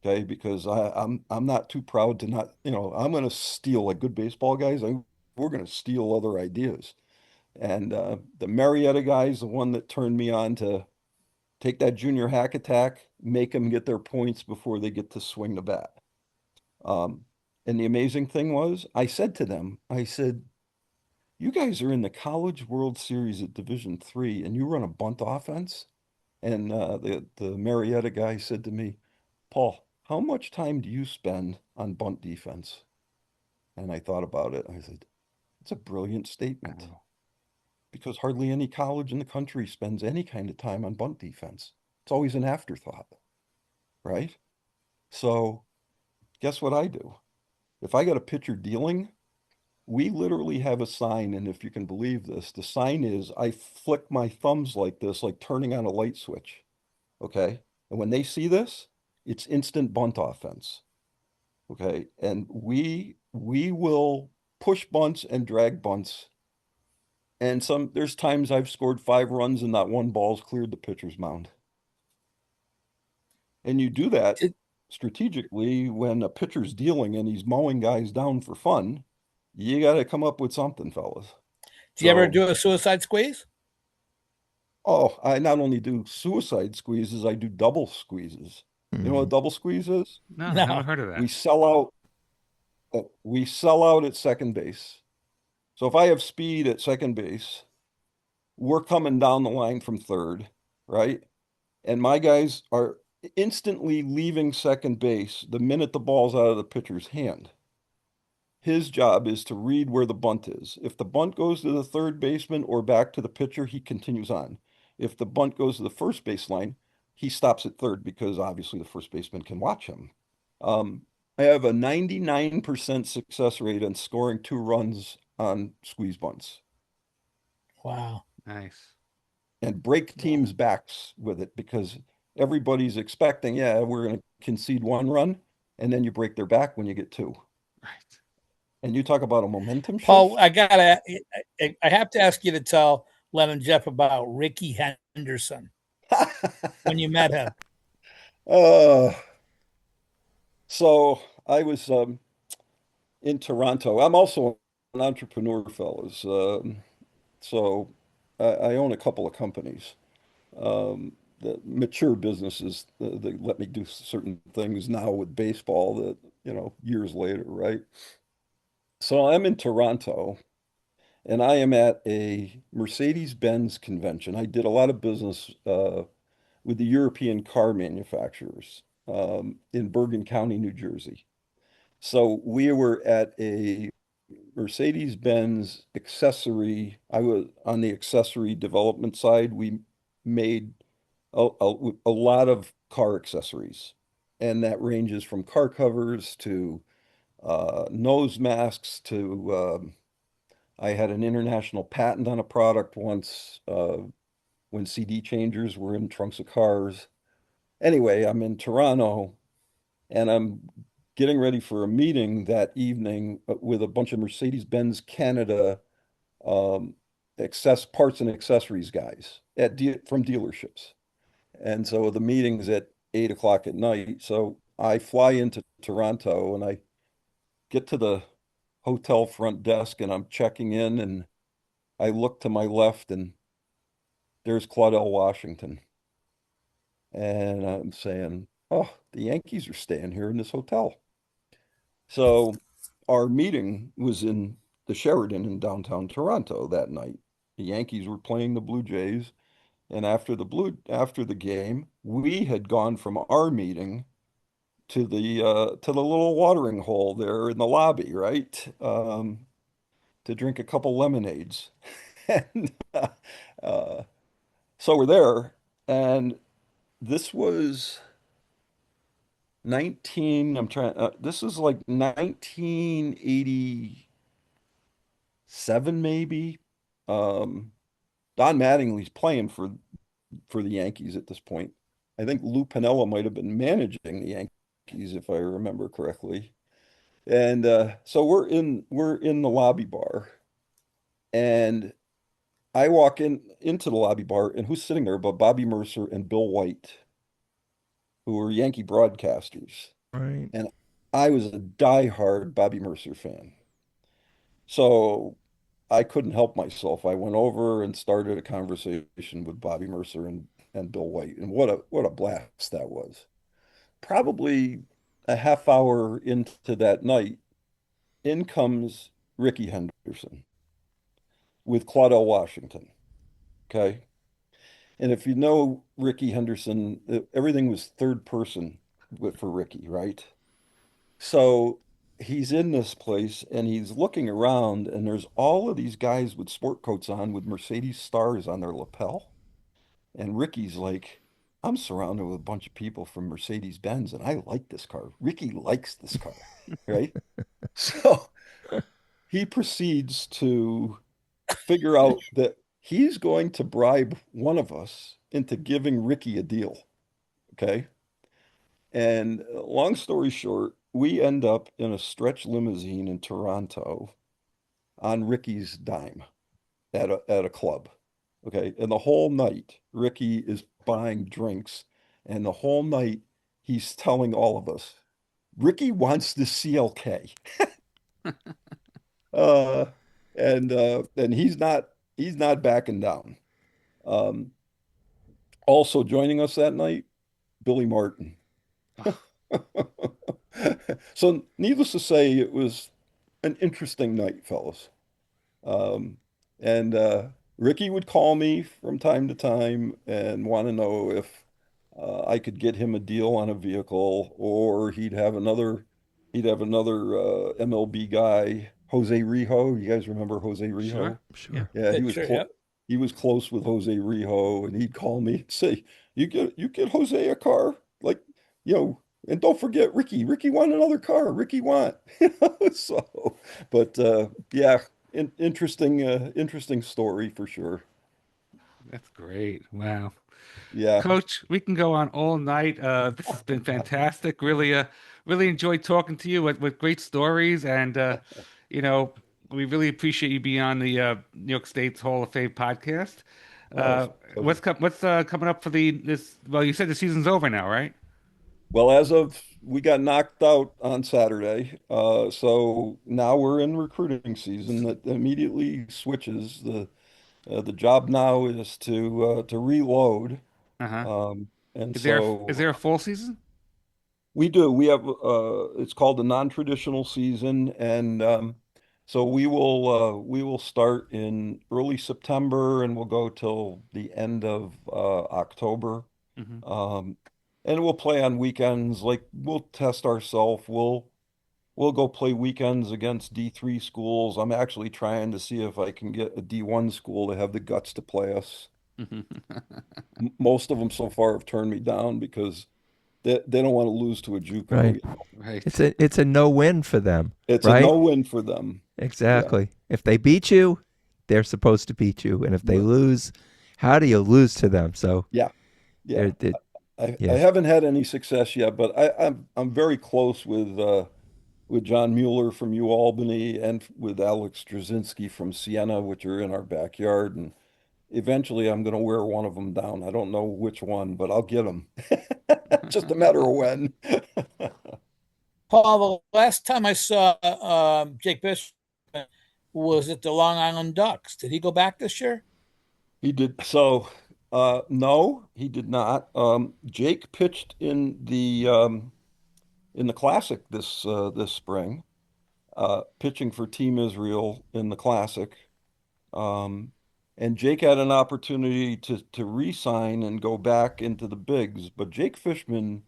Okay, because I'm not too proud to not, I'm gonna steal like good baseball guys. We're gonna steal other ideas. And the Marietta guy's the one that turned me on to take that junior hack attack, make them get their points before they get to swing the bat. Um, and the amazing thing was, I said to them, I said, you guys are in the College World Series at Division III, and you run a bunt offense? And the Marietta guy said to me, Paul, how much time do you spend on bunt defense? And I thought about it. I said, it's a brilliant statement Oh, because hardly any college in the country spends any kind of time on bunt defense. It's always an afterthought, right? So guess what I do? If I got a pitcher dealing, we literally have a sign, and if you can believe this, the sign is I flick my thumbs like this, like turning on a light switch. Okay. And when they see this, it's instant bunt offense. Okay. And we will push bunts and drag bunts. And there's times I've scored 5 runs and not one ball's cleared the pitcher's mound. And you do that Did, strategically when a pitcher's dealing and he's mowing guys down for fun. You got to come up with something, fellas. do you ever So, do a suicide squeeze? oh, I not only do suicide squeezes, I do double squeezes. You know what a Mhm. double squeeze is? no, I never No. heard of We that. sell out we sell out at second base. So if I have speed at second base, we're coming down the line from third, right? And my guys are instantly leaving second base the minute the ball's out of the pitcher's hand. His job is to read where the bunt is. If the bunt goes to the third baseman or back to the pitcher, he continues on. If the bunt goes to the first baseline, he stops at third because obviously the first baseman can watch him. Um, I have a 99% success rate on scoring 2 runs on squeeze bunts Wow. Nice. and break Wow. teams' backs with it because everybody's expecting, yeah, we're going to concede 1 run, and then you break their back when you get two. Right. And you talk about a momentum Paul, shift. I have to ask you to tell Len and Jeff about Ricky Henderson when you met him. uh, so I was in Toronto. I'm also an entrepreneur, fellas. So I own a couple of companies. The mature businesses they let me do certain things now with baseball that, years later, right? So I'm in Toronto and I am at a Mercedes-Benz convention. I did a lot of business with the European car manufacturers in Bergen County, New Jersey. So we were at a Mercedes-Benz accessory. I was on the accessory development side. We made a lot of car accessories, and that ranges from car covers to nose masks to I had an international patent on a product once when CD changers were in trunks of cars. Anyway, I'm in Toronto and I'm getting ready for a meeting that evening with a bunch of Mercedes-Benz Canada um, access parts and accessories guys from dealerships. And so the meeting's at 8 o'clock at night. So I fly into Toronto and I get to the hotel front desk and I'm checking in and I look to my left and there's Claudel Washington. And I'm saying, oh, the Yankees are staying here in this hotel. So our meeting was in the Sheraton in downtown Toronto that night. The Yankees were playing the Blue Jays, and after the game, we had gone from our meeting to the little watering hole there in the lobby, right? To drink a couple lemonades. And uh, so we're there, and this was 19, this is like 1987 maybe. Um, Don Mattingly's playing for the Yankees at this point. I think Lou Piniella might have been managing the Yankees if I remember correctly. And so we're in the lobby bar, and I walk into the lobby bar, and who's sitting there but Bobby Mercer and Bill White, who were Yankee broadcasters. Right. And I was a diehard Bobby Mercer fan. So I couldn't help myself. I went over and started a conversation with Bobby Mercer and Bill White. And what a blast that was. Probably a half hour into that night, in comes Ricky Henderson with Claudel Washington. Okay. And if you know Ricky Henderson, everything was third person for Ricky, right? So he's in this place and he's looking around, and there's all of these guys with sport coats on with Mercedes stars on their lapel. And Ricky's like, I'm surrounded with a bunch of people from Mercedes-Benz, and I like this car. Ricky likes this car, right? So he proceeds to figure out that he's going to bribe one of us into giving Ricky a deal. Okay. And long story short, we end up in a stretch limousine in Toronto on Ricky's dime at a club. Okay. And the whole night, Ricky is buying drinks. And the whole night, he's telling all of us, Ricky wants the CLK. Uh, and he's not backing down. Um, Also joining us that night, Billy Martin. So needless to say, it was an interesting night, fellas. Um, and Ricky would call me from time to time and want to know if I could get him a deal on a vehicle, or he'd have another MLB guy, Jose Rijo. You guys remember Jose Sure. Rijo? Yeah. Sure. Yeah, he was Picture, yep. he was close with Jose Rijo, and he'd call me and say, "You get Jose a car, like, you know, and don't forget Ricky. Ricky want another car. Ricky want." So, but yeah, interesting story for sure. That's great. Wow. Yeah. Coach, we can go on all night. This has been fantastic. Really enjoyed talking to you with great stories, and you know, we really appreciate you being on the New York State's Hall of Fame podcast. Oh, it's a pleasure. What's coming up for the this? Well, you said the season's over now, right? Well, we got knocked out on Saturday, so now we're in recruiting season. That immediately switches. The job now is to reload. Uh-huh. And Is there so a full season? we do. We have it's called the non-traditional season, and so we will start in early September, and we'll go till the end of October. Hmm. Um, and we'll play on weekends. Like we'll test ourselves. We'll go play weekends against D3 schools. I'm actually trying to see if I can get a D1 school to have the guts to play us. Most of them so far have turned me down because they don't want to lose to a JUCO. Right. You know? It's Right. a no-win for them, It's a right? no-win for them. Yeah. Exactly. If they beat you, they're supposed to beat you, and if they Right. lose, how do you lose to them? So Yeah. Yeah. they're I yeah. haven't had any success yet, but I'm very close with John Mueller from UAlbany and with Alex Straczynski from Siena, which are in our backyard. And eventually I'm going to wear one of them down. I don't know which one, but I'll get them. Just a matter of when. Paul, the last time I saw Jake Fishman was at the Long Island Ducks. Did he go back this year? He did. So, no, he did not. Jake pitched in the Classic this spring, pitching for Team Israel in the Classic. Um, and Jake had an opportunity to re-sign and go back into the bigs, but Jake Fishman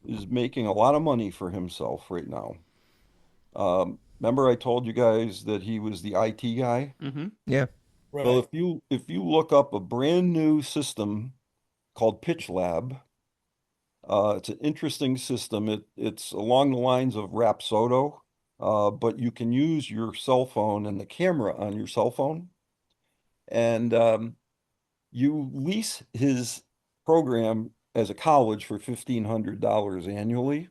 is making a lot of money for himself right now. Remember I told you guys that he was the IT guy? Mm-hmm. Yeah. Well, Right. if you look up a brand new system called Pitch Lab, it's an interesting system. It's along the lines of Rapsodo, but you can use your cell phone and the camera on your cell phone, and you lease his program as a college for $1,500 annually.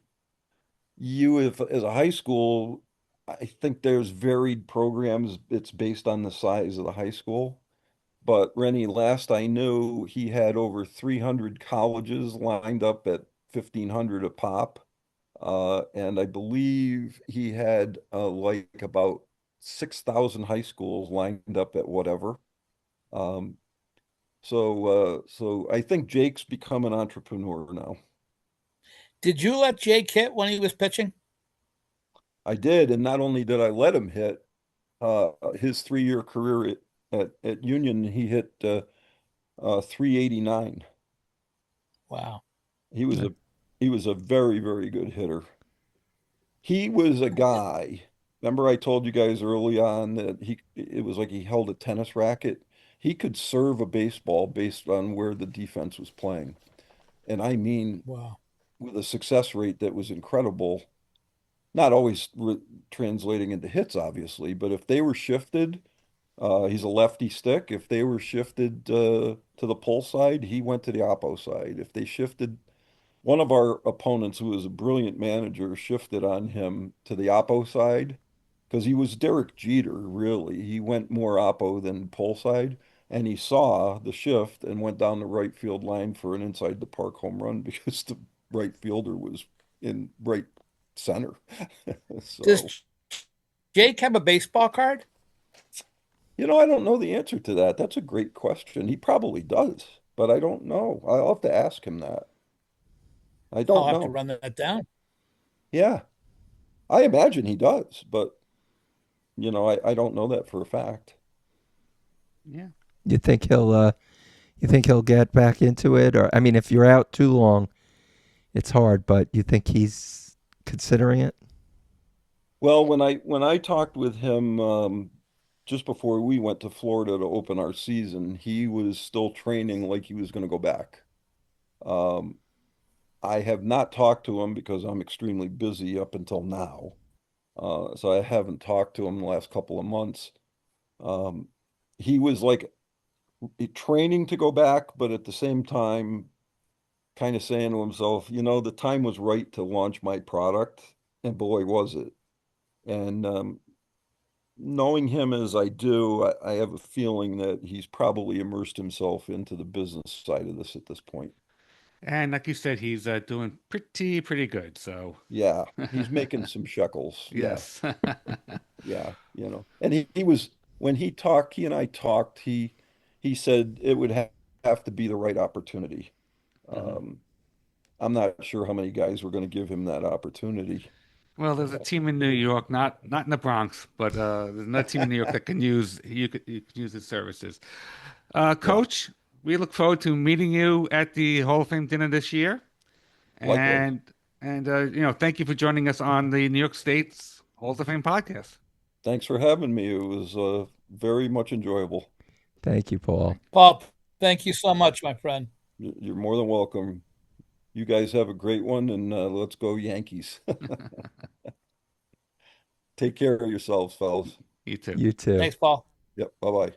You, if as a high school, I think there's varied programs. It's based on the size of the high school. But Rennie, last I knew, he had over 300 colleges lined up at 1,500 a pop. And I believe he had like about 6,000 high schools lined up at whatever. Um, so I think Jake's become an entrepreneur now. Did you let Jake hit when he was pitching? I did, and not only did I let him hit, his 3-year career at Union, he hit 389. Wow. He was a he was a very, very good hitter. He was a guy. Remember I told you guys early on that it was like he held a tennis racket. He could serve a baseball based on where the defense was playing. And I mean, Wow. with a success rate that was incredible, not always translating into hits, obviously, but if they were shifted, he's a lefty stick. If they were shifted to the pull side, he went to the oppo side. If they shifted, one of our opponents, who was a brilliant manager, shifted on him to the oppo side because he was Derek Jeter, really. He went more oppo than pull side, and he saw the shift and went down the right field line for an inside the park home run because the right fielder was in right center. So, Does Jake have a baseball card? I don't know the answer to that. That's a great question. He probably does, but I don't know. I'll have to ask him that. I I'll don't have to know. run that down. Yeah, I imagine he does, but I don't know that for a fact. Yeah. You think he'll get back into it, or I mean, if you're out too long, it's hard. But you think he's considering it? Well, when I talked with him just before we went to Florida to open our season, he was still training like he was going to go back. Um, I have not talked to him because I'm extremely busy up until now. So I haven't talked to him the last couple of months. Um, he was like training to go back, but at the same time, kind of saying to himself, the time was right to launch my product, and boy, was it. And knowing him as I do, I have a feeling that he's probably immersed himself into the business side of this at this point. And like you said, he's doing pretty good. So, Yeah, he's making some shekels. Yeah, yes. yeah, And he was when he and I talked, he said it would have to be the right opportunity. Mhm. Um, I'm not sure how many guys were going to give him that opportunity. Well, there's a team in New York, not in the Bronx, but there's another team in New York that can use you could use his services. Yeah, Coach, we look forward to meeting you at the Hall of Fame dinner this year, likewise. and thank you for joining us on the New York State's Halls of Fame podcast. Thanks for having me. It was very much enjoyable. Thank you, Paul. Paul, thank you so much, my friend. You're more than welcome. You guys have a great one, and let's go Yankees. Take care of yourselves, fellas. You too. You too. Thanks, Paul. Yep. Bye-bye.